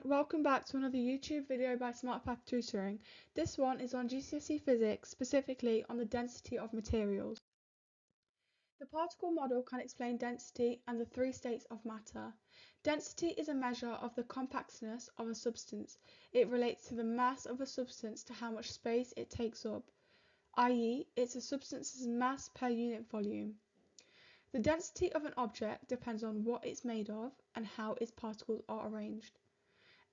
welcome back to another YouTube video by SmartPath Tutoring. This one is on GCSE Physics, specifically on the density of materials. The particle model can explain density and the three states of matter. Density is a measure of the compactness of a substance. It relates to the mass of a substance to how much space it takes up, i.e., it's a substance's mass per unit volume. The density of an object depends on what it's made of and how its particles are arranged.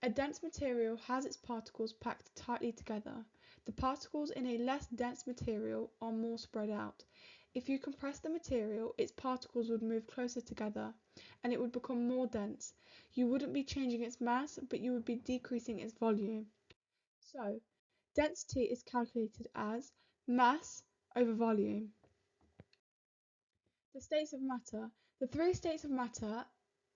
A dense material has its particles packed tightly together. The particles in a less dense material are more spread out. If you compress the material, its particles would move closer together and it would become more dense. You wouldn't be changing its mass, but you would be decreasing its volume. So, density is calculated as mass over volume. The states of matter. The three states of matter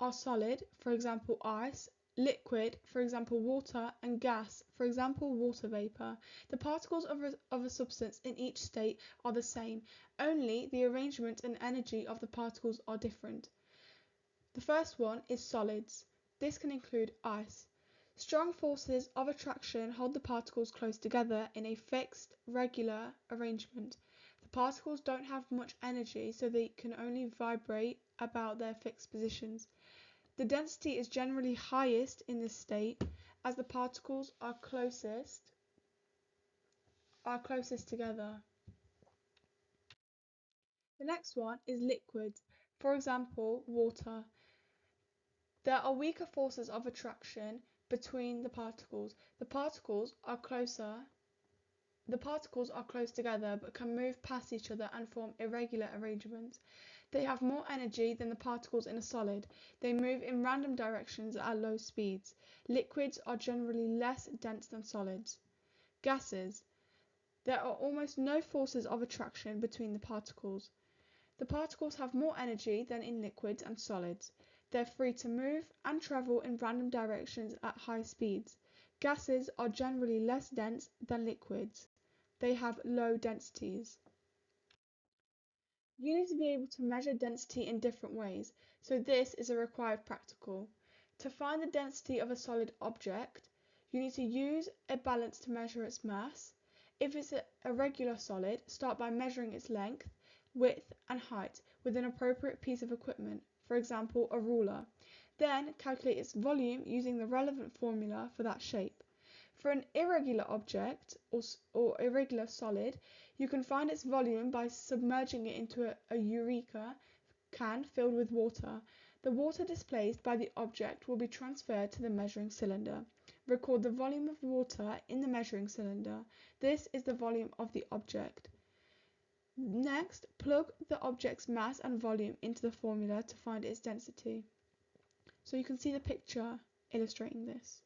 are solid, for example ice, liquid, for example water, and gas, for example water vapor. The particles of a substance in each state are the same, only the arrangement and energy of the particles are different. The first one is solids. This can include ice. Strong forces of attraction hold the particles close together in a fixed, regular arrangement. The particles don't have much energy, so they can only vibrate about their fixed positions. The density is generally highest in this state as the particles are closest together. The next one is liquids, for example water. There are weaker forces of attraction between the particles. The particles are close together but can move past each other and form irregular arrangements. They have more energy than the particles in a solid. They move in random directions at low speeds. Liquids are generally less dense than solids. Gases. There are almost no forces of attraction between the particles. The particles have more energy than in liquids and solids. They're free to move and travel in random directions at high speeds. Gases are generally less dense than liquids. They have low densities. You need to be able to measure density in different ways, so this is a required practical. To find the density of a solid object, you need to use a balance to measure its mass. If it's a regular solid, start by measuring its length, width and height with an appropriate piece of equipment, for example a ruler. Then calculate its volume using the relevant formula for that shape. For an irregular object or irregular solid, you can find its volume by submerging it into a Eureka can filled with water. The water displaced by the object will be transferred to the measuring cylinder. Record the volume of water in the measuring cylinder. This is the volume of the object. Next, plug the object's mass and volume into the formula to find its density. So you can see the picture illustrating this.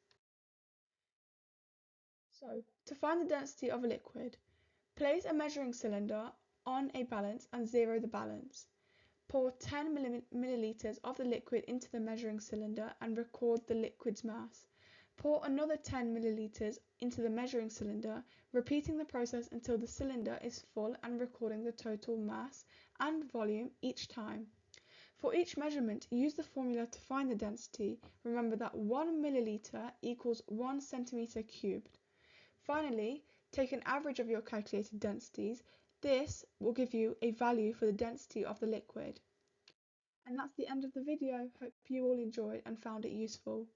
So, to find the density of a liquid, place a measuring cylinder on a balance and zero the balance. Pour 10 milliliters of the liquid into the measuring cylinder and record the liquid's mass. Pour another 10 milliliters into the measuring cylinder, repeating the process until the cylinder is full and recording the total mass and volume each time. For each measurement, use the formula to find the density. Remember that 1 milliliter equals 1 centimeter cubed. Finally, take an average of your calculated densities. This will give you a value for the density of the liquid. And that's the end of the video. Hope you all enjoyed and found it useful.